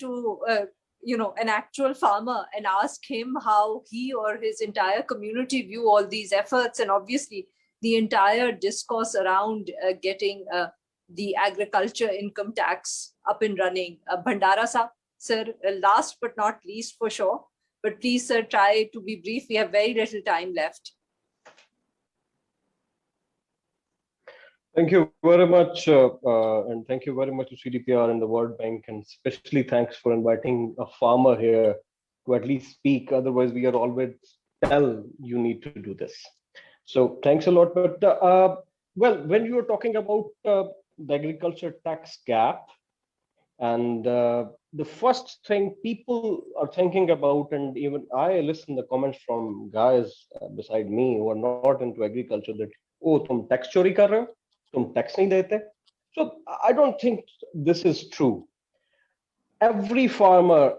to an actual farmer and ask him how he or his entire community view all these efforts, and obviously the entire discourse around getting the agriculture income tax up and running. Bhandara Saab, sir, last but not least for sure, but please, sir, try to be brief. We have very little time left. Thank you very much, and thank you very much to CDPR and the World Bank, and especially thanks for inviting a farmer here to at least speak. Otherwise, we are always tell you need to do this. So thanks a lot. But well, when you are talking about the agriculture tax gap, and the first thing people are thinking about, and even I listen the comments from guys beside me who are not into agriculture, that oh, tum tax chori kar rahe ho, tum tax nahi dete. So I don't think this is true. Every farmer,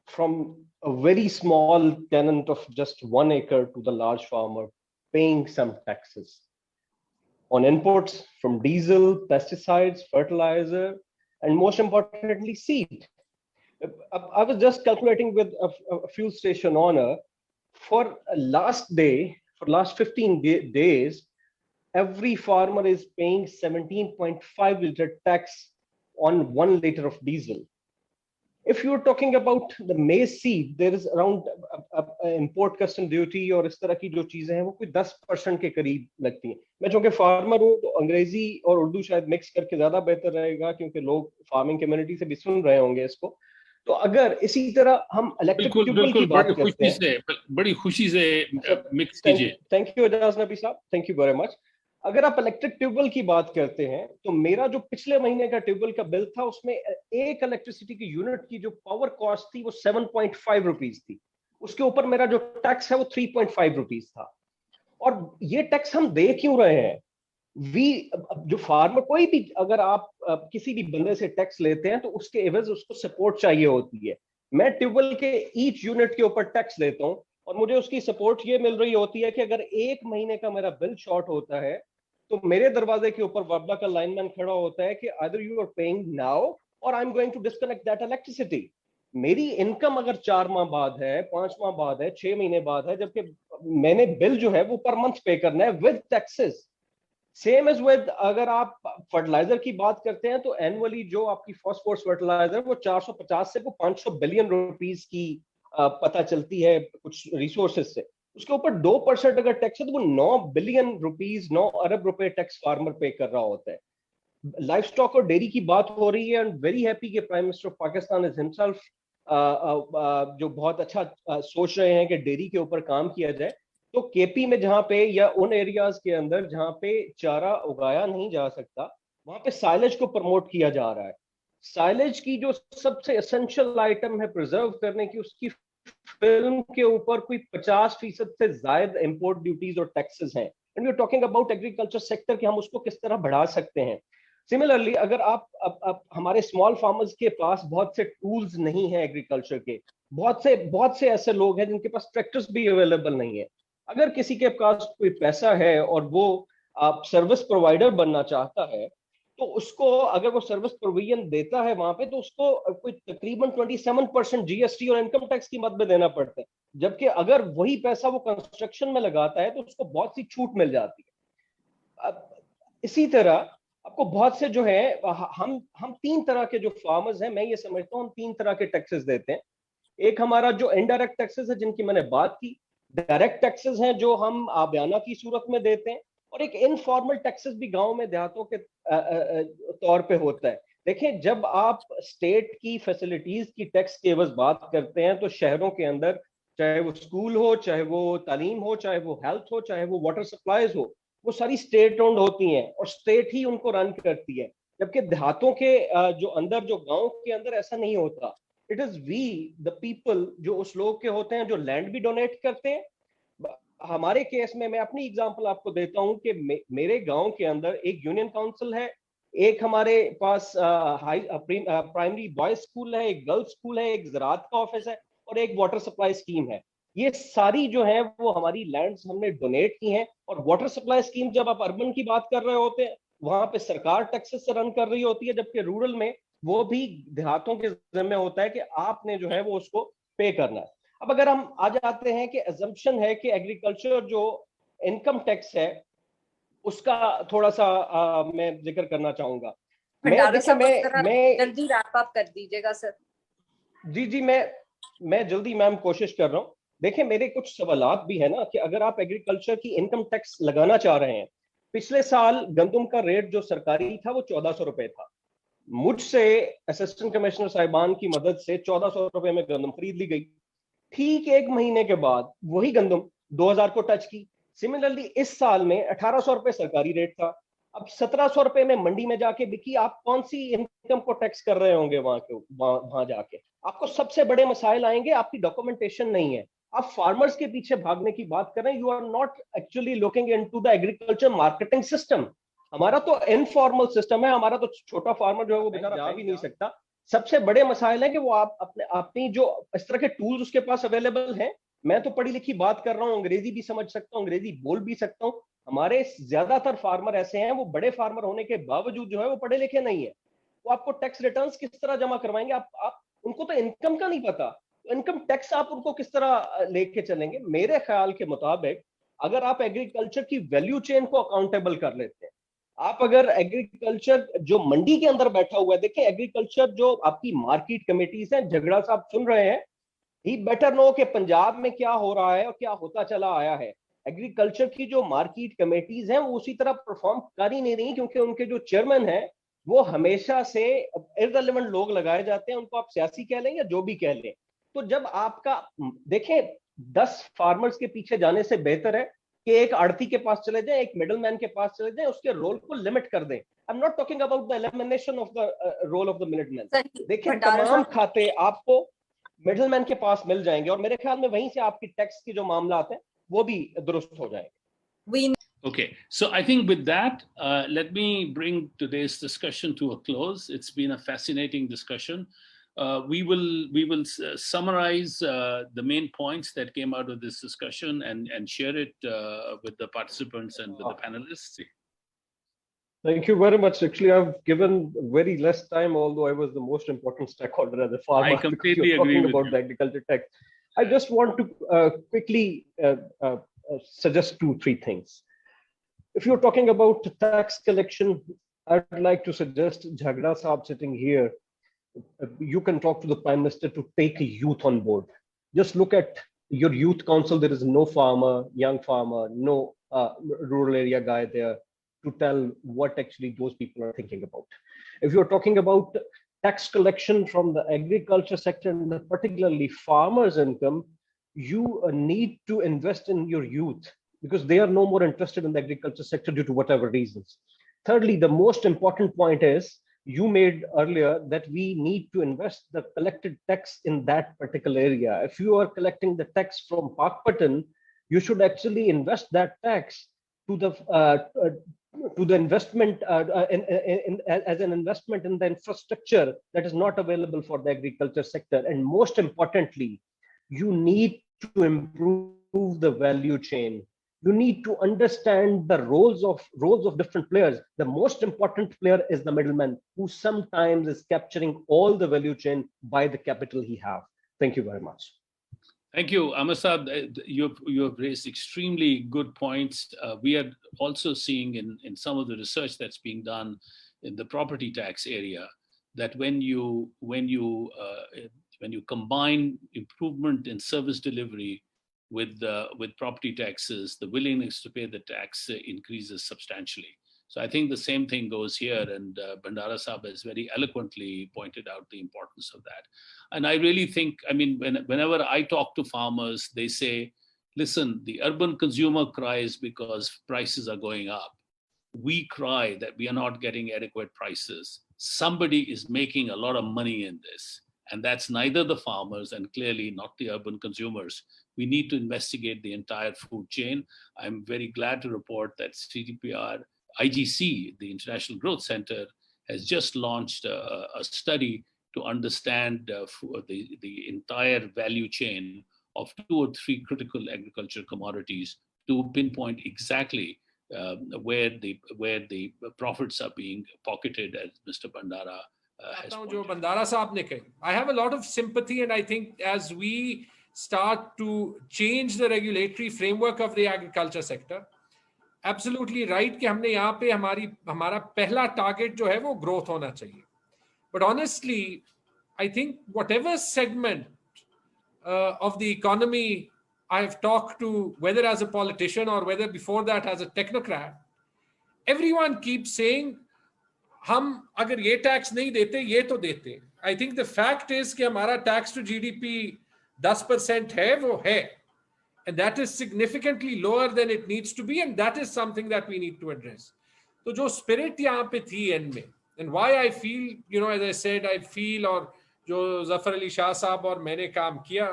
from a very small tenant of just 1 acre to the large farmer, paying some taxes on inputs from diesel, pesticides, fertilizer, and most importantly, seed. I was just calculating with a fuel station owner. For last 15 days, every farmer is paying 17.5 liter tax on 1 liter of diesel. If you're talking about the maize seed, there is around import custom duty और इस तरह की जो चीजें हैं वो कोई 10% के करीब लगती हैं. मैं चूंकि फार्मर हूँ तो अंग्रेजी और उर्दू शायद मिक्स करके ज्यादा बेहतर रहेगा, क्योंकि लोग फार्मिंग कम्युनिटी से भी सुन रहे होंगे इसको. तो अगर इसी तरह हम इलेक्ट्रिक ट्यूबवेल की बात करते हैं, बड़ी खुशी से मिक्स कीजिए. थैंक यू एजाज नबी साहब, थैंक यू वेरी मच. अगर आप इलेक्ट्रिक ट्यूबवेल की बात करते हैं तो मेरा जो पिछले महीने का ट्यूबवेल का बिल था उसमें एक इलेक्ट्रिसिटी की यूनिट की जो पावर कॉस्ट थी वो 7.5 रुपीज थी. उसके ऊपर मेरा जो टैक्स है वो 3.5 रुपीज था. और ये टैक्स हम दे क्यों रहे हैं? जो फार्मर, कोई भी अगर आप किसी भी बंदे से टैक्स लेते हैं तो उसके एवज उसको सपोर्ट चाहिए होती है. मैं ट्यूबवेल के ईच यूनिट के ऊपर टैक्स लेता हूं और मुझे उसकी सपोर्ट ये मिल रही होती है कि अगर एक महीने का मेरा बिल शॉर्ट होता है तो मेरे दरवाजे के ऊपर वबला का लाइनमैन खड़ा होता है कि either you are paying now और I am going to disconnect that electricity. मेरी इनकम अगर 4 माह बाद है, 5 माह बाद है, 6 महीने बाद है, जबकि मैंने बिल जो है वो पर मंथ पे करना है with taxes. Same as with अगर आप फर्टिलाइजर की बात करते हैं तो एनुअली जो आपकी फॉस्फोरस फर्टिलाइजर वो 450 से वो 500 बिलियन रुपीस की पता चलती है कुछ रिसोर्सेज से. उसके ऊपर 2% अगर टैक्स है तो वो 9 बिलियन रुपीस, 9 अरब रुपए टैक्स फार्मर पे कर रहा होता है. लाइफ स्टॉक और डेयरी की बात हो रही है, एंड वेरी हैप्पी कि prime minister of Pakistan is himself जो बहुत अच्छा सोच रहे हैं कि डेयरी के ऊपर काम किया जाए. तो केपी में जहां पे या उन एरियाज के अंदर जहां पे चारा उगाया नहीं जा सकता वहां पे साइलेज को प्रमोट किया जा रहा है. साइलेज की जो सबसे एसेंशियल आइटम है प्रिजर्व करने की, उसकी फिल्म के ऊपर कोई 50% से ज्यादा इंपोर्ट ड्यूटीज और टैक्सेस हैं. And we are talking about agriculture sector कि हम उसको किस तरह बढ़ा सकते हैं. सिमिलरली अगर आप हमारे स्मॉल फार्मर्स के पास बहुत से टूल्स नहीं है एग्रीकल्चर के, बहुत से ऐसे लोग हैं जिनके पास ट्रैक्टर्स भी अवेलेबल नहीं है. अगर किसी के पास कोई पैसा है और वो आप सर्विस प्रोवाइडर बनना चाहता है तो उसको अगर वो सर्विस प्रोविजन देता है वहां पे तो उसको कोई तकरीबन 27% जीएसटी और इनकम टैक्स की मद में देना पड़ता है. जबकि अगर वही पैसा वो कंस्ट्रक्शन में लगाता है तो उसको बहुत सी छूट मिल जाती है. इसी तरह आपको बहुत से जो है हम 3 तरह के जो फार्मर्स हैं, मैं ये समझता हूँ हम 3 तरह के टैक्सेस देते हैं. एक हमारा जो इनडायरेक्ट टैक्सेस है जिनकी मैंने बात की, डायरेक्ट टैक्सेस हैं जो हम आबियाना की सूरत में देते हैं, और एक इनफॉर्मल टैक्सेस भी गांव में देहातों के तौर पे होता है. देखिए, जब आप स्टेट की फैसिलिटीज की टैक्स की एवज बात करते हैं तो शहरों के अंदर चाहे वो स्कूल हो, चाहे वो तालीम हो, चाहे वो हेल्थ हो, चाहे वो वाटर सप्लाईज हो, वो सारी स्टेट ओन्ड होती हैं और स्टेट ही उनको रन करती है. जबकि देहातों के जो अंदर, जो गांव के अंदर ऐसा नहीं होता. It is we the people जो उस लोग के होते हैं जो लैंड भी डोनेट करते हैं. हमारे केस में मैं अपनी एग्जांपल आपको देता हूं कि मेरे गांव के अंदर एक यूनियन काउंसिल है, एक हमारे पास प्राइमरी बॉयज स्कूल है, एक गर्ल्स स्कूल है, एक ज़राअत का ऑफिस है और एक वाटर सप्लाई स्कीम है. ये सारी जो है वो हमारी लैंड्स हमने डोनेट की हैं. और वाटर सप्लाई स्कीम जब आप अर्बन की बात कर रहे होते हैं वहां पे सरकार टैक्सेस से रन कर रही होती है, जबकि रूरल में وہ بھی دیہاتوں کے ذمہ ہوتا ہے کہ آپ نے جو ہے وہ اس کو پے کرنا ہے. اب اگر ہم آ جاتے ہیں کہ assumption ہے کہ ایگریکلچر جو انکم ٹیکس ہے اس کا تھوڑا سا میں ذکر کرنا چاہوں گا. میں بھنڈارا دیکھیں صاحب میں جلدی ریپ اپ کر دیجیے گا سر. جی میں جلدی میم کوشش کر رہا ہوں. دیکھیں میرے کچھ سوالات بھی ہیں نا کہ اگر آپ ایگریکلچر کی انکم ٹیکس لگانا چاہ رہے ہیں, پچھلے سال گندم کا ریٹ جو سرکاری تھا وہ 1400 روپے تھا. مجھ سے اسسٹنٹ کمشنر صاحبان کی مدد سے 1400 روپے میں گندم خرید لی گئی. ٹھیک ایک مہینے کے بعد وہی گندم 2000 کو ٹچ کی. سملرلی اس سال میں 1800 روپے سرکاری ریٹ تھا, اب 1700 روپے میں منڈی میں جا کے بکی. آپ کون سی انکم کو ٹیکس کر رہے ہوں گے وہاں جا کے؟ آپ کو سب سے بڑے مسائل آئیں گے, آپ کی ڈاکومنٹیشن نہیں ہے. آپ فارمرز کے پیچھے بھاگنے کی بات کر رہے ہیں. You are not actually looking into the agriculture marketing system. ہمارا تو انفارمل سسٹم ہے, ہمارا تو چھوٹا فارمر جو ہے وہ بیچارہ جا بھی نہیں سکتا. سب سے بڑے مسائل ہیں کہ وہ آپ اپنی جو اس طرح کے ٹولز اس کے پاس اویلیبل ہیں. میں تو پڑھی لکھی بات کر رہا ہوں, انگریزی بھی سمجھ سکتا ہوں, انگریزی بول بھی سکتا ہوں. ہمارے زیادہ تر فارمر ایسے ہیں, وہ بڑے فارمر ہونے کے باوجود جو ہے وہ پڑھے لکھے نہیں ہیں. وہ آپ کو ٹیکس ریٹرنز کس طرح جمع کروائیں گے؟ آپ ان کو تو انکم کا نہیں پتا, انکم ٹیکس آپ ان کو کس طرح لے کے چلیں گے؟ میرے خیال کے مطابق اگر آپ ایگریکلچر کی ویلیو چین کو اکاؤنٹیبل کر لیتے ہیں, آپ اگر ایگریکلچر جو منڈی کے اندر بیٹھا ہوا ہے, دیکھیں ایگریکلچر جو آپ کی مارکیٹ کمیٹیز ہیں, جھگڑا صاحب سن رہے ہیں, ہی بیٹر نو کہ پنجاب میں کیا ہو رہا ہے اور کیا ہوتا چلا آیا ہے. ایگریکلچر کی جو مارکیٹ کمیٹیز ہیں وہ اسی طرح پرفارم کر ہی نہیں رہی, کیونکہ ان کے جو چیئرمین ہیں وہ ہمیشہ سے ارریلیونٹ لوگ لگائے جاتے ہیں. ان کو آپ سیاسی کہہ لیں یا جو بھی کہہ لیں. تو جب آپ کا دیکھیں 10 فارمرز کے پیچھے جانے سے بہتر ہے کہ ایک آڑتی کے پاس چلے جائیں, ایک مڈل مین کے پاس چلے جائیں, اس کے رول کو لمٹ کر دیں. I'm not talking about the elimination of the role of the middleman. دیکھیں تمام کھاتے آپ کو مڈل مین کے پاس مل جائیں گے, اور میرے خیال میں وہیں سے آپ کی ٹیکس کی جو معاملات ہیں وہ بھی درست ہو جائیں گے. Okay, so I think with that, let me bring today's discussion to a close. It's been a fascinating discussion. We will summarize the main points that came out of this discussion and share it with the participants and with the panelists. Thank you very much. Actually, I've given very less time, although I was the most important stakeholder as a farmer. I completely agree talking with about you. The agriculture tax. I just want to quickly suggest 2-3 things. If you're talking about tax collection, I'd like to suggest Jhagda Saab sitting here. You can talk to the Prime Minister to take youth on board. Just look at your youth council. There is no farmer, young farmer, no rural area guy there to tell what actually those people are thinking about. If you're talking about tax collection from the agriculture sector and particularly farmers' income, you need to invest in your youth, because they are no more interested in the agriculture sector due to whatever reasons. Thirdly, the most important point is, you made earlier that we need to invest the collected tax in that particular area. If you are collecting the tax from Pakpatan, you should actually invest that tax to the investment as an investment in the infrastructure that is not available for the agriculture sector. And most importantly, you need to improve the value chain. You need to understand the roles of different players. The most important player is the middleman, who sometimes is capturing all the value chain by the capital he have. Thank you very much. Thank you, Amasad. You have raised extremely good points. We are also seeing in some of the research that's being done in the property tax area that when you combine improvement in service delivery with property taxes, the willingness to pay the tax increases substantially. So I think the same thing goes here, and Bhandara Sahab has very eloquently pointed out the importance of that. And I really think, I mean, whenever I talk to farmers, they say, listen, the urban consumer cries because prices are going up. We cry that we are not getting adequate prices. Somebody is making a lot of money in this. And that's neither the farmers and clearly not the urban consumers. We need to investigate the entire food chain. I'm very glad to report that CTPR, IGC, the International Growth Center, has just launched a study to understand the entire value chain of 2 or 3 critical agriculture commodities to pinpoint exactly where the profits are being pocketed, as Mr. Bhandara جو بندارا صاحب نے کہی, I have a lot of sympathy, and I think as we start to change the regulatory framework of the agriculture sector, absolutely right کہ ہم نے یہاں پہ ہمارا پہلا ٹارگیٹ جو ہے وہ گروتھ ہونا چاہیے. But honestly, I think whatever segment of the economy I have talked to, whether as a politician or whether before that as a technocrat, everyone keeps saying ہم اگر یہ ٹیکس نہیں دیتے یہ تو دیتے. I think the fact is کہ ہمارا ٹیکس ٹو GDP 10% ہے, وہ ہے, and that is significantly lower than it needs to be, and that is something that we need to address. تو جو اسپرٹ یہاں پہ تھی اینڈ میں, and why I feel, you know, as I said, I feel, اور جو ظفر علی شاہ صاحب اور میں نے کام کیا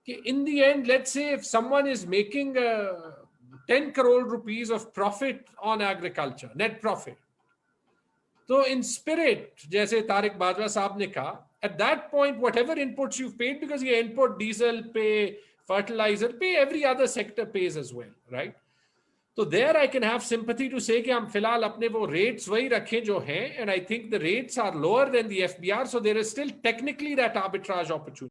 کہ in the end, let's say if someone is making 10 crore rupees of profit on agriculture, net profit, تو in spirit, جیسے طارق باجوہ صاحب نے کہا, at that point whatever inputs you've paid, because یہ input diesel pay, fertilizer pay, every other sector pays as well, right? So there I can have sympathy to say کہ ہم فی الحال اپنے وہ rates وہی رکھیں جو ہیں, and I think the rates are lower than the FBR, so there is still technically that arbitrage opportunity.